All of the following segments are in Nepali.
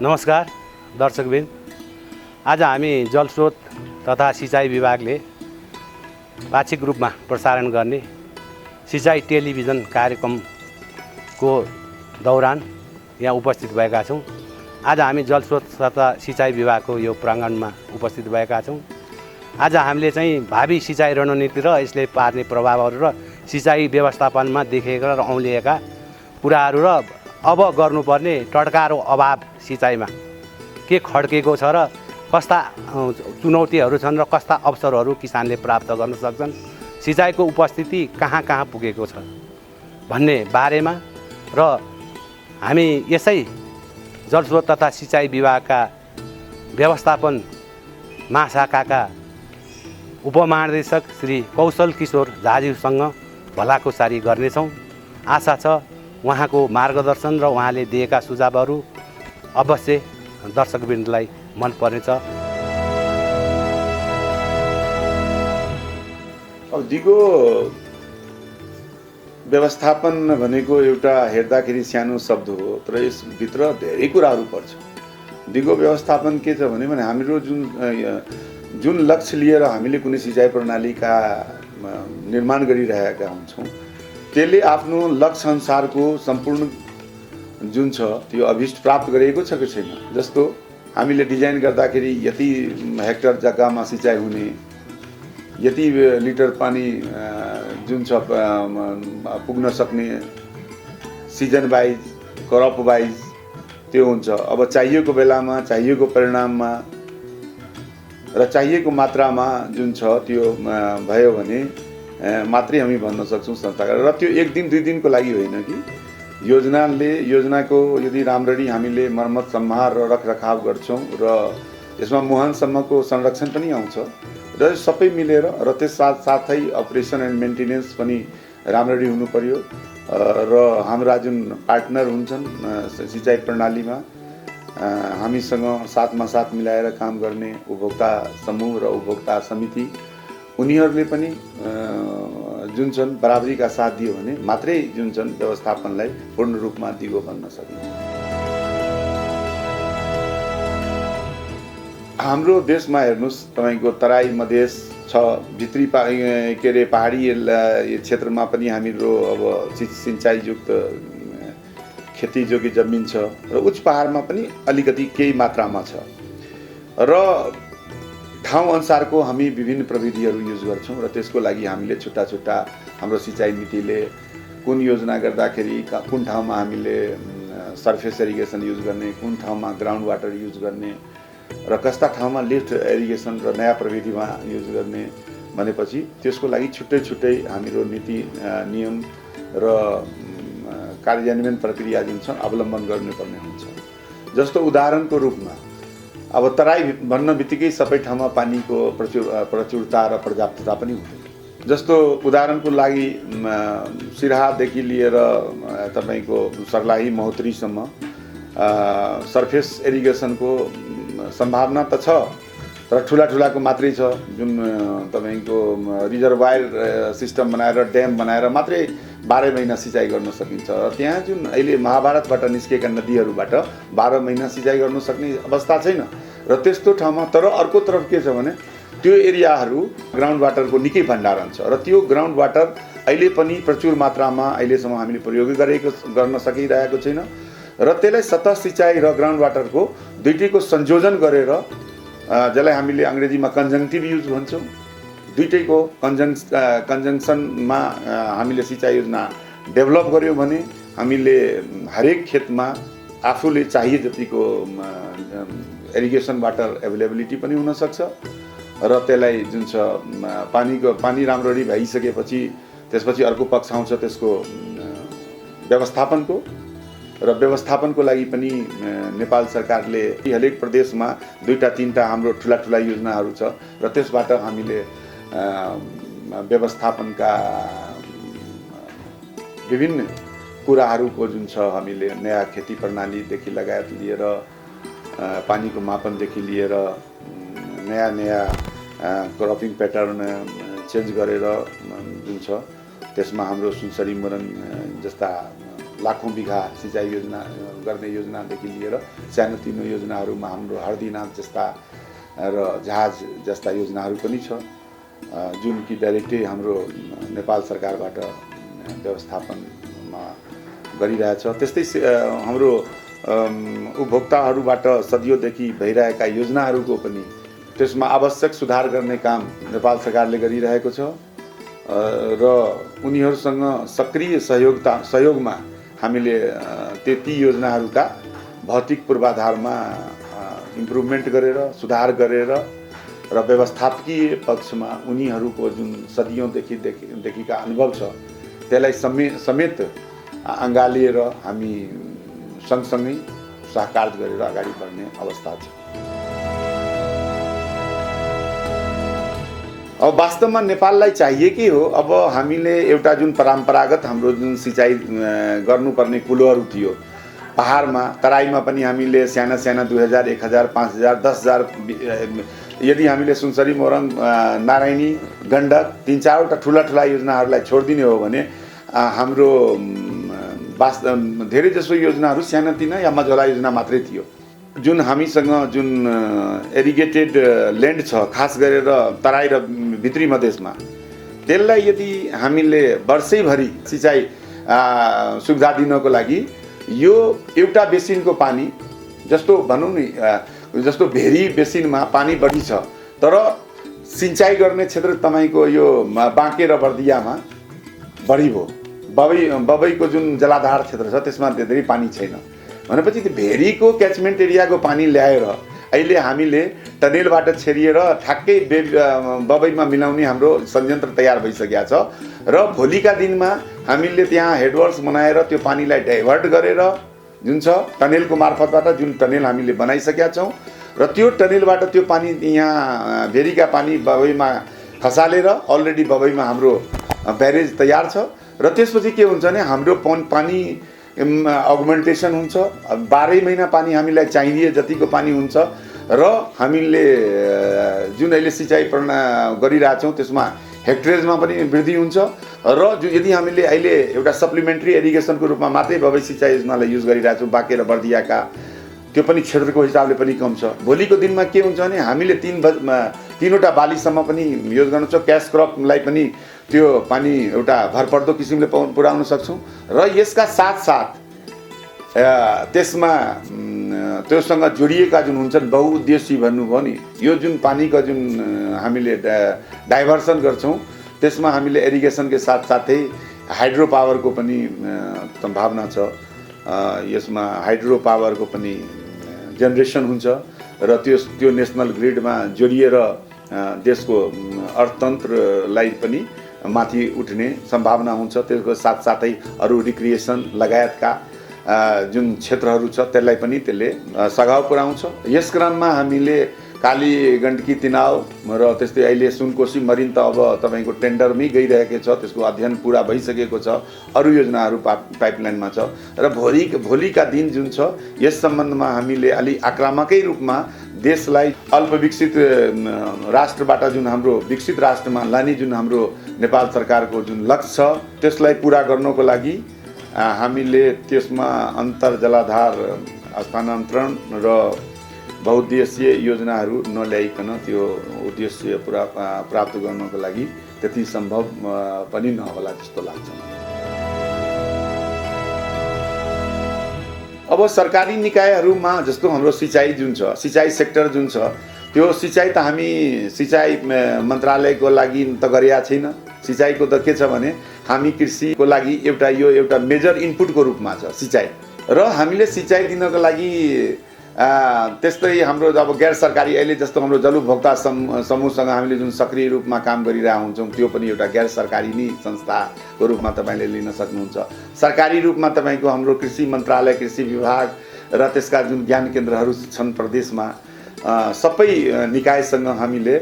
नमस्कार दर्शकबिन, आज हामी जलस्रोत तथा सिँचाइ विभागले पाक्षिक रूपमा प्रसारण गर्ने सिँचाइ टेलिभिजन कार्यक्रमको दौरान यहाँ उपस्थित भएका छौँ। आज हामी जलस्रोत तथा सिँचाइ विभागको यो प्राङ्गणमा उपस्थित भएका छौँ। आज हामीले चाहिँ भावी सिँचाइ रणनीति र यसले पार्ने प्रभावहरू र सिँचाइ व्यवस्थापनमा देखिएका र औँलिएका कुराहरू र अब गर्नुपर्ने टड्कारो अभाव सिँचाइमा के खड्केको छ र कस्ता चुनौतीहरू छन् र कस्ता अवसरहरू किसानले प्राप्त गर्न सक्छन्, सिँचाइको उपस्थिति कहाँ कहाँ पुगेको छ भन्ने बारेमा र हामी यसै जलस्रोत तथा सिँचाइ विभागका व्यवस्थापन महाशाखाका उपमहानिर्देशक श्री कौशल किशोर झाज्यूसँग भलाकुसारी गर्नेछौँ। आशा छ उहाँको मार्गदर्शन र उहाँले दिएका सुझावहरू अवश्य दर्शकवृन्दलाई मन पर्नेछ। अब दिगो व्यवस्थापन भनेको एउटा हेर्दाखेरि सानो शब्द हो, तर यसभित्र धेरै कुराहरू पर्छ। दिगो व्यवस्थापन के छ भने हाम्रो जुन लक्ष्य लिएर हामीले कुनै सिँचाइ प्रणालीका निर्माण गरिरहेका हुन्छौँ, त्यसले आफ्नो लक्ष्य अनुसारको सम्पूर्ण जुन छ त्यो अभिष्ट प्राप्त गरेको छ कि छैन। जस्तो हामीले डिजाइन गर्दाखेरि यति हेक्टर जग्गामा सिँचाइ हुने, यति लिटर पानी जुन छ पुग्न सक्ने, सिजन वाइज क्रप वाइज त्यो हुन्छ। अब चाहिएको बेलामा चाहिएको परिणाममा र चाहिएको मात्रामा जुन छ त्यो भयो भने मात्रै हामी भन्न सक्छौँ संस्थाका। र त्यो एक दिन दुई दिनको लागि होइन कि योजनाको यदि राम्ररी हामीले मर्मत सम्हार र रखरखाव गर्छौँ र यसमा मुहानसम्मको संरक्षण पनि आउँछ र सबै मिलेर र त्यस साथसाथै अपरेसन एन्ड मेन्टेनेन्स पनि राम्ररी हुनु पर्यो। र हाम्रा जुन पार्टनर हुन्छन् सिँचाइ प्रणालीमा हामीसँग साथमा साथ मिलाएर काम गर्ने उपभोक्ता समूह र उपभोक्ता समिति, उनीहरूले पनि जुन छन् बराबरीका साथ दियो भने मात्रै जुन छन् व्यवस्थापनलाई पूर्ण रूपमा दिगो बन्न सकिन्छ। हाम्रो देशमा हेर्नुहोस्, तपाईँको तराई मधेस छ, भित्री पहाडी क्षेत्रमा पनि हाम्रो अब सिँचाइयुक्त खेतीयोग्य जमिन छ र उच्च पहाडमा पनि अलिकति केही मात्रामा छ र ठाउँ अनुसारको हामी विभिन्न प्रविधिहरू युज गर्छौँ र त्यसको लागि हामीले छुट्टा छुट्टा हाम्रो सिँचाइ नीतिले कुन योजना गर्दाखेरि कुन ठाउँमा हामीले सर्फेस इरिगेसन युज गर्ने, कुन ठाउँमा ग्राउन्ड वाटर युज गर्ने र कस्ता ठाउँमा लिफ्ट इरिगेसन र नयाँ प्रविधिमा युज गर्ने भनेपछि त्यसको लागि छुट्टै छुट्टै हाम्रो नीति नियम र कार्यान्वयन प्रक्रिया जुन छ अवलम्बन गर्नुपर्ने हुन्छ। जस्तो उदाहरणको रूपमा अब तराई भन्न बित्तिकै सबै ठाउँमा पानीको प्रचुरता र पर्याप्तता पनि हुँदैन। जस्तो उदाहरणको लागि सिराहादेखि लिएर तपाईँको सर्लाही महोत्तरीसम्म सर्फेस इरिगेसनको सम्भावना त छ, तर ठुलाको मात्रै छ। जुन तपाईँको रिजर्वायर सिस्टम बनाएर ड्याम बनाएर मात्रै 12 महिना सिँचाइ गर्न सकिन्छ। र त्यहाँ जुन अहिले महाभारतबाट निस्केका नदीहरूबाट 12 महिना सिँचाइ गर्न सक्ने अवस्था छैन। र त्यस्तो ठाउँमा तर अर्को तर्फ के छ भने त्यो एरियाहरू ग्राउन्ड वाटरको निकै भण्डारण छ र त्यो ग्राउन्ड वाटर अहिले पनि प्रचुर मात्रामा अहिलेसम्म हामीले प्रयोग गर्न सकिरहेको छैन र त्यसलाई सतह सिँचाइ र ग्राउन्ड वाटरको दुईटैको संयोजन गरेर जसलाई हामीले अङ्ग्रेजीमा कन्जङ्क्टिभ युज भन्छौँ, दुईटैको कन्जङ्सनमा हामीले सिँचाइ योजना डेभलप गर्यो भने हामीले हरेक खेतमा आफूले चाहिए जतिको इरिगेसन वाटर एभाइलेबिलिटी पनि हुनसक्छ र त्यसलाई जुन छ पानी राम्ररी भइसकेपछि त्यसपछि अर्को पक्ष आउँछ त्यसको व्यवस्थापनको लागि पनि नेपाल सरकारले हरेक प्रदेशमा 2-3टा हाम्रो ठुला योजनाहरू छ र त्यसबाट हामीले व्यवस्थापनका विभिन्न कुराहरूको जुन छ हामीले नयाँ खेती प्रणालीदेखि लगायत लिएर पानीको मापनदेखि लिएर नयाँ क्रपिङ प्याटर्न चेन्ज गरेर जुन छ त्यसमा हाम्रो सुनसरी मोरङ जस्ता लाखौँ बिघा सिँचाइ योजना गर्ने योजनादेखि लिएर सानोतिनो योजनाहरूमा हाम्रो हर्दीनाथ जस्ता र जहाज जस्ता योजनाहरू पनि छ, जुन कि डाइरेक्टै हाम्रो नेपाल सरकारबाट व्यवस्थापनमा गरिरहेछ। त्यस्तै हाम्रो उपभोक्ताहरूबाट सदियोदेखि भइरहेका योजनाहरूको पनि त्यसमा आवश्यक सुधार गर्ने काम नेपाल सरकारले गरिरहेको छ र उनीहरूसँग सक्रिय सहयोगमा हामीले ती योजनाहरूका भौतिक पूर्वाधारमा इम्प्रुभमेन्ट गरेर सुधार गरेर र व्यवस्थापकीय पक्षमा उनीहरूको जुन सदियौँदेखिका अनुभव छ त्यसलाई समेत अँगालिएर हामी सँगसँगै सहकार्य गरेर अगाडि बढ्ने अवस्था छ। अब वास्तवमा नेपाललाई चाहिए के हो? अब हामीले एउटा जुन परम्परागत हाम्रो जुन सिँचाइ गर्नुपर्ने कुलोहरू थियो पहाडमा, तराईमा पनि हामीले साना 2000, 1000, 5000, 10000 यदि हामीले सुनसरी, मोरङ, नारायणी, गण्डक 3-4वटा ठुला योजनाहरूलाई छोडिदिने हो भने हाम्रो धेरै जसो योजनाहरू सानोतिना या मझौला योजना मात्रै थियो। जुन हामीसँग जुन एरिगेटेड ल्यान्ड छ खास गरेर तराई र भित्री मधेसमा, त्यसलाई यदि हामीले वर्षैभरि सिँचाइ सुविधा दिनको लागि यो एउटा बेसिनको पानी जस्तो भनौँ नि, जस्तो भेरी बेसिनमा पानी बढी छ तर सिँचाइ गर्ने क्षेत्र तपाईँको यो बाँके र बर्दियामा बढी भयो। बबईको जुन जलाधार क्षेत्र छ त्यसमा धेरै पानी छैन भनेपछि त्यो भेरीको क्याचमेन्ट एरियाको पानी ल्याएर अहिले हामीले टनेलबाट छेरिएर ठ्याक्कै बबईमा मिलाउने हाम्रो संयन्त्र तयार भइसकेको छ र भोलिका दिनमा हामीले त्यहाँ हेडवर्क्स बनाएर त्यो पानीलाई डाइभर्ट गरेर जुन छ टनेलको मार्फतबाट जुन टनेल हामीले बनाइसकेका छौँ र त्यो टनेलबाट त्यो पानी यहाँ भेरीका पानी बबईमा खसालेर अलरेडी बबईमा हाम्रो ब्यारेज तयार छ र त्यसपछि के हुन्छ भने हाम्रो पानी अगमेन्टेसन हुन्छ। 12 महिना पानी हामीलाई चाहिने जतिको पानी हुन्छ र हामीले जुन अहिले सिँचाइ गरिरहेछौँ त्यसमा हेक्टरेजमा पनि वृद्धि हुन्छ र यदि हामीले अहिले एउटा सप्लिमेन्ट्री इरिगेसनको रूपमा मात्रै बबई सिँचाइ योजनालाई युज गरिरहेछौँ बाँके र बर्दियाका, त्यो पनि क्षेत्रको हिसाबले पनि कम छ। भोलिको दिनमा के हुन्छ भने हामीले 3वटा बालीसम्म पनि युज गर्नु छ, क्यास क्रपलाई पनि त्यो पानी एउटा भरपर्दो किसिमले पुर्याउन सक्छौँ र यसका साथसाथ त्यसमा त्योसँग जोडिएका जुन हुन्छन् बहुउद्देश्य भन्नुभयो नि, यो जुन पानीका जुन हामीले डाइभर्सन गर्छौँ त्यसमा हामीले इरिगेसनकै साथसाथै हाइड्रो पावरको पनि सम्भावना छ। यसमा हाइड्रो पावरको पनि जेनेरेसन हुन्छ र त्यो नेसनल ग्रिडमा जोडिएर देशको अर्थतन्त्रलाई पनि माथि उठ्ने सम्भावना हुन्छ। त्यसको साथसाथै अरू रिक्रिएसन लगायतका जुन क्षेत्रहरू छ त्यसलाई पनि त्यसले सघाउ पुर्याउँछ। यस क्रममा हामीले काली गण्डकी तिनाव र त्यस्तै अहिले सुनकोशी मरिन त अब तपाईँको टेन्डरमै गइरहेको छ, त्यसको अध्ययन पुरा भइसकेको छ, अरू योजनाहरू पाइपलाइनमा छ र भोलिका दिन जुन छ यस सम्बन्धमा हामीले अलि आक्रामकै रूपमा देशलाई अल्पविकसित राष्ट्रबाट जुन हाम्रो विकसित राष्ट्रमा लाने जुन हाम्रो नेपाल सरकारको जुन लक्ष्य छ त्यसलाई पुरा गर्नको लागि हामीले त्यसमा अन्तर जलाधार स्थानान्तरण र बहुउद्देश्य योजनाहरू नल्याइकन त्यो उद्देश्य प्राप्त गर्नको लागि त्यति सम्भव पनि नहोला जस्तो लाग्छ। अब सरकारी निकायहरूमा जस्तो हाम्रो सिँचाइ जुन छ, सिँचाइ सेक्टर जुन छ, त्यो सिँचाइ त हामी सिँचाइ मन्त्रालयको लागि त गरेका छैन। सिँचाइको त के छ भने हामी कृषिको लागि एउटा मेजर इनपुटको रूपमा छ सिँचाइ र हामीले सिँचाइ दिनको लागि त्यस्तै हाम्रो अब गैर सरकारी अहिले जस्तो हाम्रो जलउपभोक्ता समूहसँग हामीले जुन सक्रिय रूपमा काम गरिरहेका हुन्छौँ त्यो पनि एउटा गैर सरकारी नै संस्थाको रूपमा तपाईँले लिन सक्नुहुन्छ। सरकारी रूपमा तपाईँको हाम्रो कृषि मन्त्रालय, कृषि विभाग र त्यसका जुन ज्ञान केन्द्रहरू छन् प्रदेशमा, सबै निकायसँग हामीले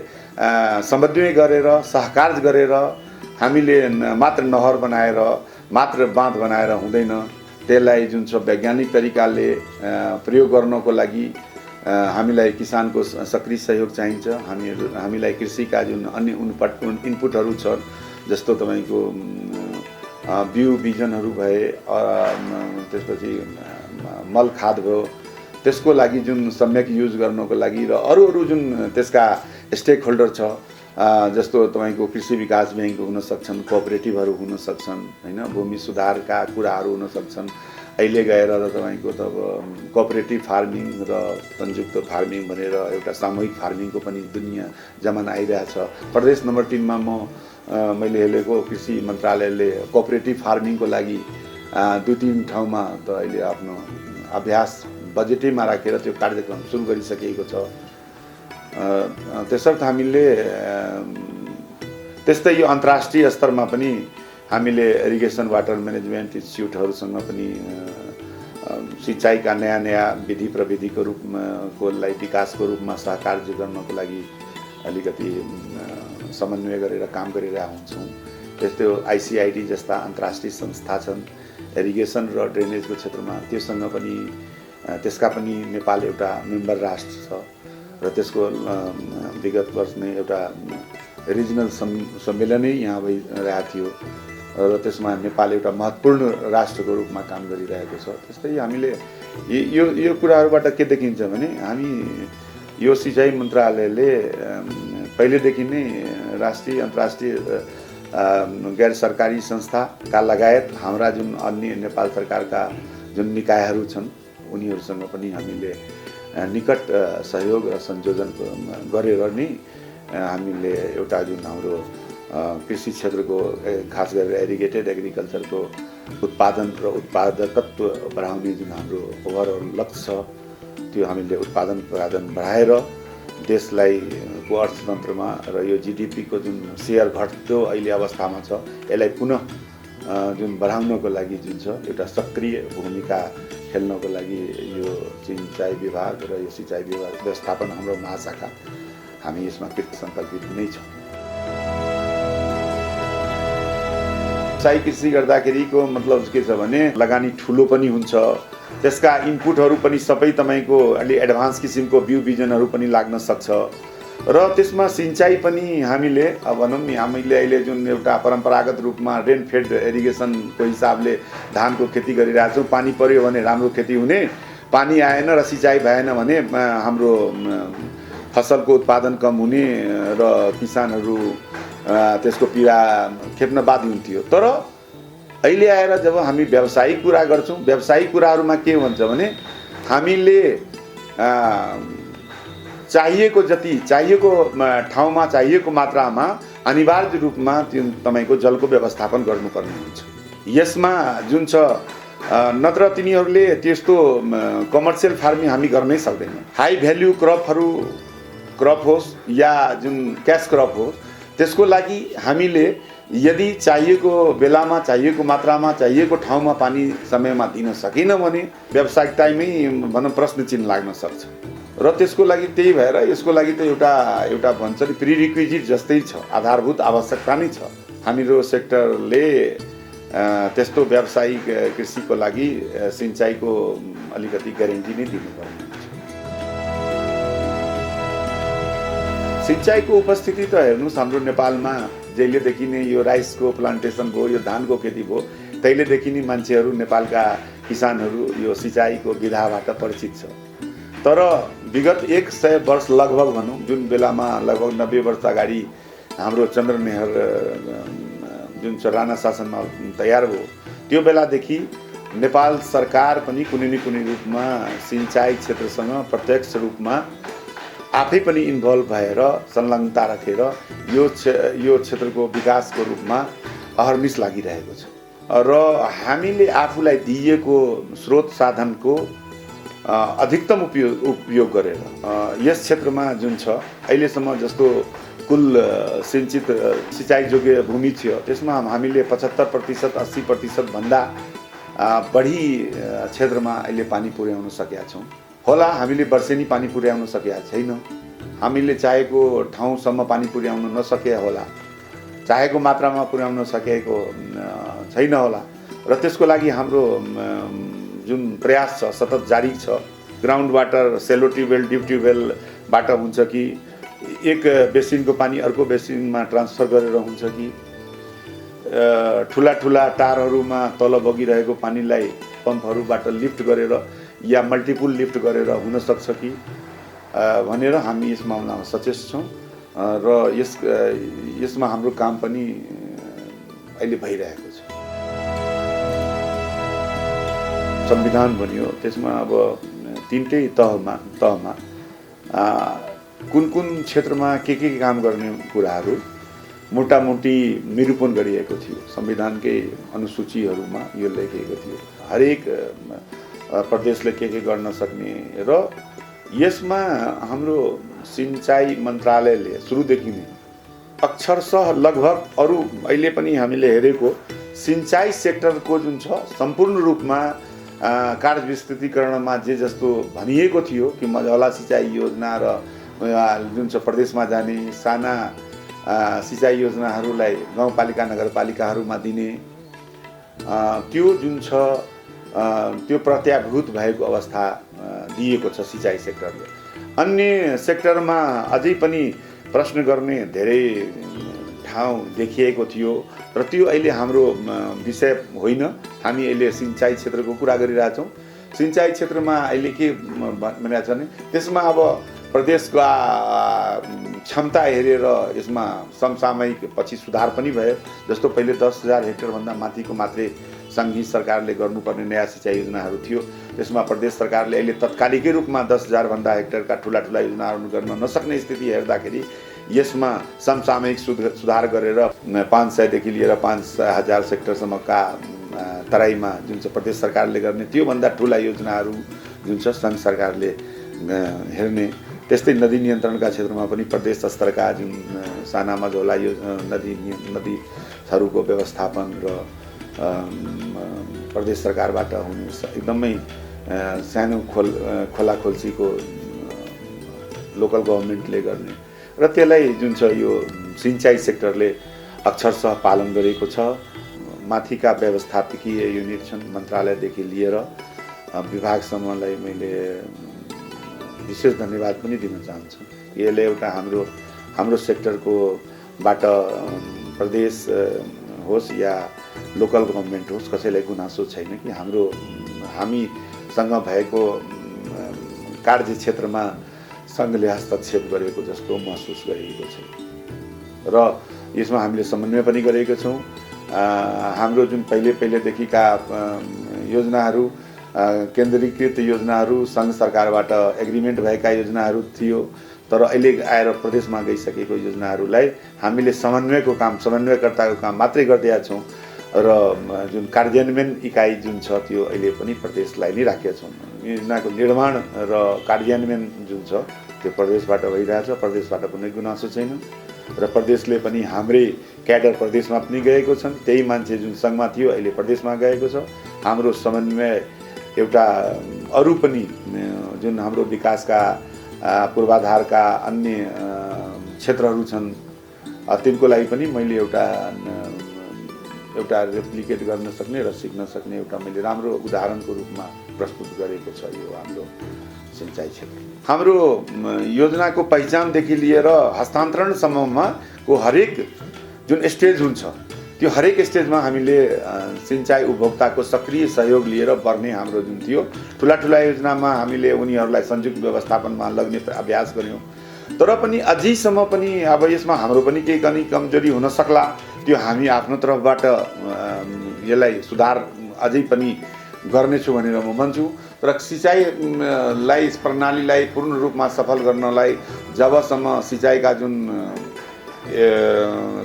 समन्वय गरेर सहकार्य गरेर हामीले मात्र नहर बनाएर मात्र बाँध बनाएर हुँदैन, त्यसलाई जुन छ वैज्ञानिक तरिकाले प्रयोग गर्नको लागि हामीलाई किसानको सक्रिय सहयोग चाहिन्छ। हामीलाई कृषिका जुन अन्य इनपुटहरू छन् जस्तो तपाईँको बिउ बिजनहरू भए, त्यसपछि मल खाद भयो, त्यसको लागि जुन सम्यक युज गर्नको लागि र अरू जुन त्यसका स्टेक होल्डर छ, जस्तो तपाईँको कृषि विकास ब्याङ्क हुन सक्छन्, कोअपरेटिभहरू हुन सक्छन् होइन, भूमि सुधारका कुराहरू हुन सक्छन्। अहिले गएर तपाईँको त अब कोअपरेटिभ फार्मिङ र संयुक्त फार्मिङ भनेर एउटा सामूहिक फार्मिङको पनि दुनियाँ जमाना आइरहेछ। प्रदेश नम्बर 3 मा मैले हेरेको कृषि मन्त्रालयले कोअपरेटिभ फार्मिङको लागि 2-3 ठाउँमा त अहिले आफ्नो अभ्यास बजेटैमा राखेर त्यो कार्यक्रम सुरु गरिसकेको छ। त्यसर्थ हामीले त्यस्तै यो अन्तर्राष्ट्रिय स्तरमा पनि हामीले इरिगेसन वाटर म्यानेजमेन्ट इन्स्टिट्युटहरूसँग पनि सिँचाइका नयाँ विधि प्रविधिको रूपमा विकासको रूपमा सहकार्य गर्नको लागि अलिकति समन्वय गरेर काम गरिरहेका हुन्छौँ। त्यस्तै आइसिआइडी जस्ता अन्तर्राष्ट्रिय संस्था छन् इरिगेसन र ड्रेनेजको क्षेत्रमा, त्योसँग पनि त्यसका पनि नेपाल एउटा मेम्बर राष्ट्र छ र त्यसको विगत वर्ष नै एउटा रिजनल सम्मेलनै यहाँ भइरहेको थियो र त्यसमा नेपाल एउटा महत्त्वपूर्ण राष्ट्रको रूपमा काम गरिरहेको छ। त्यस्तै हामीले यो कुराहरूबाट के देखिन्छ भने हामी यो सिँचाइ मन्त्रालयले पहिलेदेखि नै राष्ट्रिय अन्तर्राष्ट्रिय गैर सरकारी संस्थाका लगायत हाम्रा जुन अन्य नेपाल सरकारका जुन निकायहरू छन् उनीहरूसँग पनि हामीले निकट सहयोग र संयोजन गरेर नै हामीले एउटा जुन हाम्रो कृषि क्षेत्रको खास गरेर इरिगेटेड एग्रिकल्चरको उत्पादन र उत्पादकत्व बढाउने जुन हाम्रो ओभरअल लक्ष्य छ, त्यो हामीले उत्पादन बढाएर देशलाई को अर्थतन्त्रमा र यो जिडिपीको जुन सेयर घट्दो अहिले अवस्थामा छ यसलाई पुनः जुन बढाउनको लागि जुन छ एउटा सक्रिय भूमिका खेल्नको लागि यो सिँचाइ विभाग र यो सिँचाइ विभाग व्यवस्थापन हाम्रो महाशाखा हामी यसमा कृत सङ्कल्पित नै छौँ। सिँचाइ कृषि गर्दाखेरिको मतलब के छ भने लगानी ठुलो पनि हुन्छ, त्यसका इनपुटहरू पनि सबै तपाईँको अलि एडभान्स किसिमको बिउ बिजनहरू पनि लाग्न सक्छ र त्यसमा सिँचाइ पनि हामीले अब भनौँ नि हामीले अहिले जुन एउटा परम्परागत रूपमा रेनफेड इरिगेसनको हिसाबले धानको खेती गरिरहेछौँ। पानी पर्यो भने राम्रो खेती हुने, पानी आएन र सिँचाइ भएन भने हाम्रो फसलको उत्पादन कम हुने र किसानहरू त्यसको पीडा खेप्न बाध्य हुन्थ्यो। तर अहिले आएर जब हामी व्यावसायिक कुरा गर्छौँ, व्यावसायिक कुराहरूमा के हुन्छ भने हामीले चाहिएको जति चाहिएको ठाउँमा चाहिएको मात्रामा अनिवार्य रूपमा तपाईँको जलको व्यवस्थापन गर्नुपर्ने हुन्छ। यसमा जुन छ नत्र तिनीहरूले त्यस्तो कमर्सियल फार्मिङ हामी गर्नै सक्दैनौँ। हाई भ्याल्यु क्रप होस् या जुन क्यास क्रप होस्, त्यसको लागि हामीले यदि चाहिएको बेलामा चाहिएको मात्रामा चाहिएको ठाउँमा पानी समयमा दिन सकेन भने व्यावसायिकतामै भनौँ प्रश्न चिन्ह लाग्न सक्छ र त्यसको लागि त्यही भएर यसको लागि त एउटा भन्छ नि प्रिरिक्विजिट जस्तै छ, आधारभूत आवश्यकता नै छ। हाम्रो सेक्टरले त्यस्तो व्यावसायिक कृषिको लागि सिँचाइको अलिकति ग्यारेन्टी नै दिनुपर्ने हुन्छ। सिँचाइको उपस्थिति त हेर्नुहोस् हाम्रो नेपालमा जहिलेदेखि नै यो राइसको प्लान्टेसन भयो, यो धानको खेती भयो, तहिलेदेखि नै मान्छेहरू नेपालका किसानहरू यो सिँचाइको विधाबाट परिचित छ। तर विगत 100 वर्ष लगभग भनौँ, जुन बेलामा लगभग 90 वर्ष अगाडि हाम्रो चन्द्रनेहर जुन राणा शासनमा तयार भयो, त्यो बेलादेखि नेपाल सरकार पनि कुनै न कुनै रूपमा सिँचाइ क्षेत्रसँग प्रत्यक्ष रूपमा आफै पनि इन्भल्भ भएर संलग्नता राखेर यो क्षेत्रको विकासको रूपमा अहर्निश लागिरहेको छ र हामीले आफूलाई दिएको स्रोत साधनको अधिकतम उपयोग गरेर यस क्षेत्रमा जुन छ अहिलेसम्म जस्तो कुल सिंचित सिँचाइ योग्य भूमि थियो त्यसमा हामीले 75% 80% भन्दा बढी क्षेत्रमा अहिले पानी पुर्याउन सकेका छौँ। होला हामीले वर्षेनी पानी पुर्याउन सकेका छैनौँ, हामीले चाहेको ठाउँसम्म पानी पुर्याउन नसके होला, चाहेको मात्रामा पुर्याउन सकेको छैन होला र त्यसको लागि हाम्रो जुन प्रयास छ सतत जारी छ। ग्राउन्ड वाटर सेलो ट्युबवेल डिप ट्युबवेलबाट हुन्छ कि एक बेसिनको पानी अर्को बेसिनमा ट्रान्सफर गरेर हुन्छ कि ठुला ठुला टारहरूमा तल बगिरहेको पानीलाई पम्पहरूबाट लिफ्ट गरेर या मल्टिपुल लिफ्ट गरेर हुन सक्छ कि भनेर हामी यस मामलामा सचेत छौँ र यसमा हाम्रो काम पनि अहिले भइरहेको छ। संविधान बन्यो, त्यसमा अब तीनटै तहमा कुन कुन क्षेत्रमा के काम गर्ने कुराहरू मोटामोटी निरूपण गरिएको थियो। संविधानकै अनुसूचीहरूमा यो लेखिएको थियो हरेक प्रदेशले के गर्न सक्ने र यसमा हाम्रो सिंचाई मन्त्रालयले सुरुदेखि नै अक्षरशः लगभग अरू अहिले पनि हामीले हेरेको सिंचाई सेक्टरको जुन छ सम्पूर्ण रूपमा कार्य विस्तृतीकरणमा जे जस्तो भनिएको थियो कि मझौला सिंचाई योजना र जुन छ प्रदेशमा जाने साना सिंचाई योजनाहरूलाई गाउँपालिका नगरपालिकाहरूमा दिने त्यो जुन छ त्यो प्रत्याभूत भएको अवस्था दिएको छ सिंचाई सेक्टरले। अन्य सेक्टरमा अझै पनि प्रश्न गर्ने धेरै ठाउँ देखिएको थियो र त्यो अहिले हाम्रो विषय होइन। हामी अहिले सिंचाई क्षेत्रको कुरा गरिरहेछौँ। सिंचाई क्षेत्रमा अहिले के भनिरहेको छ भने त्यसमा अब प्रदेशका क्षमता हेरेर यसमा समसामयिक पछि सुधार पनि भयो। जस्तो पहिले 10,000 हेक्टरभन्दा माथिको मात्रै सङ्घीय सरकारले गर्नुपर्ने नयाँ सिँचाइ योजनाहरू थियो। त्यसमा प्रदेश सरकारले अहिले तत्कालिकै रूपमा 10,000 भन्दा हेक्टरका ठुला योजनाहरू गर्न नसक्ने स्थिति हेर्दाखेरि यसमा समसामयिक सुधार गरेर 500 देखि लिएर 5,000 हेक्टरसम्मका तराईमा जुन चाहिँ प्रदेश सरकारले गर्ने त्योभन्दा ठुला योजनाहरू जुन छ सङ्घ सरकारले हेर्ने। त्यस्तै नदी नियन्त्रणका क्षेत्रमा पनि प्रदेश स्तरका जुन साना मझौला नदीहरूको व्यवस्थापन र प्रदेश सरकारबाट हुने एकदमै सानो खोला खोल्सीको लोकल गभर्मेन्टले गर्ने र त्यसलाई जुन छ यो सिंचाई सेक्टरले अक्षरशः पालन गरेको छ। माथिका व्यवस्थापकीय युनिट छन् मन्त्रालयदेखि लिएर विभागसम्मलाई मैले विशेष धन्यवाद पनि दिन चाहन्छु। यसले एउटा हाम्रो सेक्टरको बाट प्रदेश होस् या लोकल गभर्मेन्ट होस् कसैलाई गुनासो छैन कि हामीसँग भएको कार्य क्षेत्रमा सङ्घले हस्तक्षेप गरेको जस्तो महसुस गरिएको छ र यसमा हामीले समन्वय पनि गरेका छौँ। हाम्रो जुन पहिलेदेखिका योजनाहरू केन्द्रीकृत योजनाहरू सङ्घ सरकारबाट एग्रिमेन्ट भएका योजनाहरू थियो, तर अहिले आएर प्रदेशमा गइसकेको योजनाहरूलाई हामीले समन्वयकर्ताको काम मात्रै गर्दैका छौँ र जुन कार्यान्वयन इकाइ जुन छ त्यो अहिले पनि प्रदेशलाई नै राखेका छौँ। योजनाको निर्माण र कार्यान्वयन जुन छ त्यो प्रदेशबाट भइरहेछ। प्रदेशबाट कुनै गुनासो छैन र प्रदेशले पनि हाम्रै क्याडर प्रदेशमा पनि गएको छन्। त्यही मान्छे जुन सङ्घमा थियो अहिले प्रदेशमा गएको छ। हाम्रो समन्वय एउटा अरू पनि जुन हाम्रो विकासका पूर्वाधारका अन्य क्षेत्रहरू छन् तिनको लागि पनि मैले एउटा रेप्लिकेट गर्न सक्ने र सिक्न सक्ने एउटा मैले राम्रो उदाहरणको रूपमा प्रस्तुत गरेको छ यो हाम्रो सिंचाई क्षेत्र। हाम्रो योजनाको पहिचानदेखि लिएर हस्तान्तरणसम्ममा को हरेक जुन स्टेज हुन्छ त्यो हरेक स्टेजमा हामीले सिंचाई उपभोक्ताको सक्रिय सहयोग लिएर बढ्ने हाम्रो जुन थियो ठुला योजनामा हामीले उनीहरूलाई संयुक्त व्यवस्थापनमा लग्ने अभ्यास गऱ्यौँ। तर पनि अझैसम्म पनि अब यसमा हाम्रो पनि केही कमजोरी हुन सक्ला। त्यो हामी आफ्नो तर्फबाट यसलाई सुधार अझै पनि गर्नेछु भनेर म भन्छु। तर सिँचाइलाई प्रणालीलाई पूर्ण रूपमा सफल गर्नलाई जबसम्म सिँचाइका जुन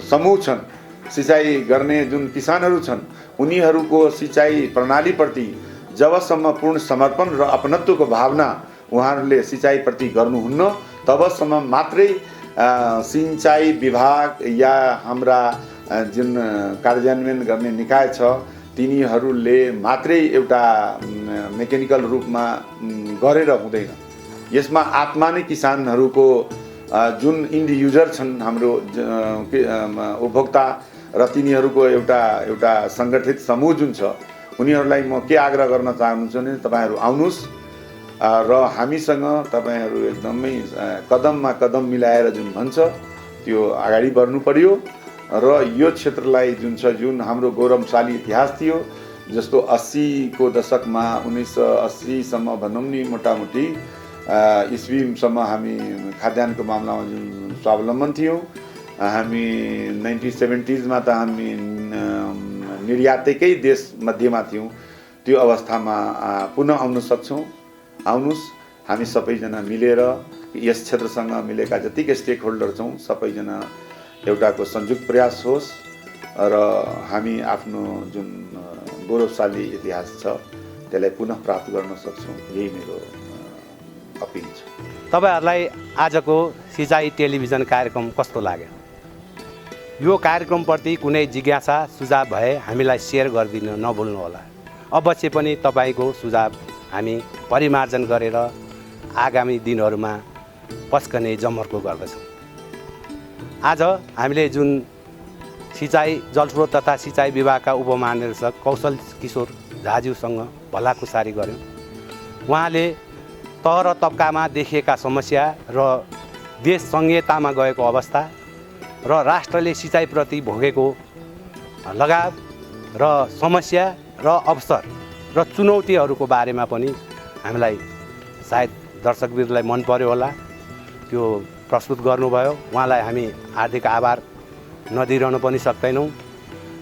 समूह छन्, सिँचाइ गर्ने जुन किसानहरू छन्, उनीहरूको सिँचाइ प्रणालीप्रति जबसम्म पूर्ण समर्पण र अपनत्वको भावना उहाँहरूले सिँचाइप्रति गर्नुहुन्न तबसम्म मात्रै सिंचाई विभाग या हाम्रा जुन कार्यान्वयन गर्ने निकाय छ तिनीहरूले मात्रै एउटा मेकानिकल रूपमा गरेर हुँदैन। यसमा आत्मा नै किसानहरूको जुन इन्ड युजर छन् हाम्रो उपभोक्ता र तिनीहरूको एउटा सङ्गठित समूह जुन छ उनीहरूलाई म के आग्रह गर्न चाहन्छु भने तपाईँहरू आउनुहोस् र हामीसँग तपाईँहरू एकदमै कदममा कदम मिलाएर जुन भन्छ त्यो अगाडि बढ्नु पर्यो र यो क्षेत्रलाई जुन हाम्रो गौरवशाली इतिहास थियो, जस्तो 80 को दशकमा 1980 भनौँ नि मोटामोटी इस्वीसम्म हामी खाद्यान्नको मामलामा जुन स्वावलम्बन थियौँ, हामी 1970s त हामी निर्यातकै देश मध्येमा थियौँ। त्यो अवस्थामा पुनः आउन सक्छौँ। आउनुहोस्, हामी सबैजना मिलेर यस क्षेत्रसँग मिलेका जतिकै स्टेक होल्डर छौँ सबैजना एउटाको संयुक्त प्रयास होस् र हामी आफ्नो जुन गौरवशाली इतिहास छ त्यसलाई पुनः प्राप्त गर्न सक्छौँ। यही मेरो अपिल छ। तपाईहरुलाई आजको सिँचाइ टेलिभिजन कार्यक्रम कस्तो लाग्यो? यो कार्यक्रमप्रति कुनै जिज्ञासा सुझाव भए हामीलाई सेयर गरिदिन नभुल्नुहोला। अवश्य पनि तपाईको सुझाव हामी परिमार्जन गरेर आगामी दिनहरूमा पस्कने जमर्को गर्दछौँ। आज हामीले जुन सिँचाइ जलस्रोत तथा सिँचाइ विभागका उपमहानिर्देशक कौशल किशोर झाज्यूसँग भलाकुसारी गऱ्यौँ। उहाँले तह र तबकामा देखिएका समस्या र देश संहितामा गएको अवस्था र राष्ट्रले सिँचाइप्रति भोगेको लगाव र समस्या र अवसर र चुनौतीहरूको बारेमा पनि हामीलाई सायद दर्शकवृन्दलाई मन पर्यो होला, त्यो प्रस्तुत गर्नुभयो। उहाँलाई हामी हार्दिक आभार नदिइरहन पनि सक्दैनौँ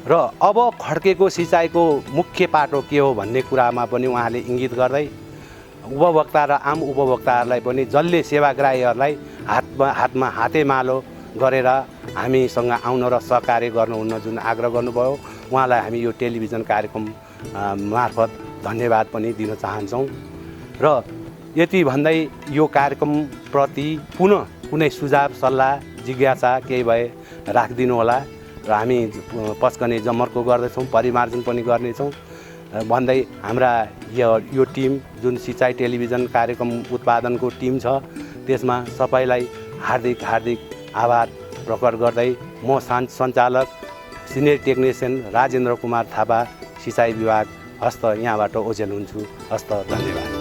र अब खड्केको सिँचाइको मुख्य पाटो के हो भन्ने कुरामा पनि उहाँले इङ्गित गर्दै उपभोक्ता र आम उपभोक्ताहरूलाई पनि जसले सेवाग्राहीहरूलाई हातमा हातेमालो गरेर हामीसँग आउन र सहकार्य गर्नुहुन्न जुन आग्रह गर्नुभयो, उहाँलाई हामी यो टेलिभिजन कार्यक्रम मार्फत धन्यवाद पनि दिन चाहन्छौँ। र यति भन्दै यो कार्यक्रमप्रति पुनः कुनै सुझाव सल्लाह जिज्ञासा केही भए राखिदिनु होला र हामी पस्कने जमर्को गर्दैछौँ, परिमार्जन पनि गर्नेछौँ भन्दै हाम्रा यो टिम जुन सिँचाइ टेलिभिजन कार्यक्रम उत्पादनको टिम छ त्यसमा सबैलाई हार्दिक आभार प्रकट गर्दै म सञ्चालक सिनियर टेक्निसियन राजेन्द्र कुमार थापा सिँचाइ विभाग हस्त यहाँबाट ओझेल हुन्छु। हस्त धन्यवाद।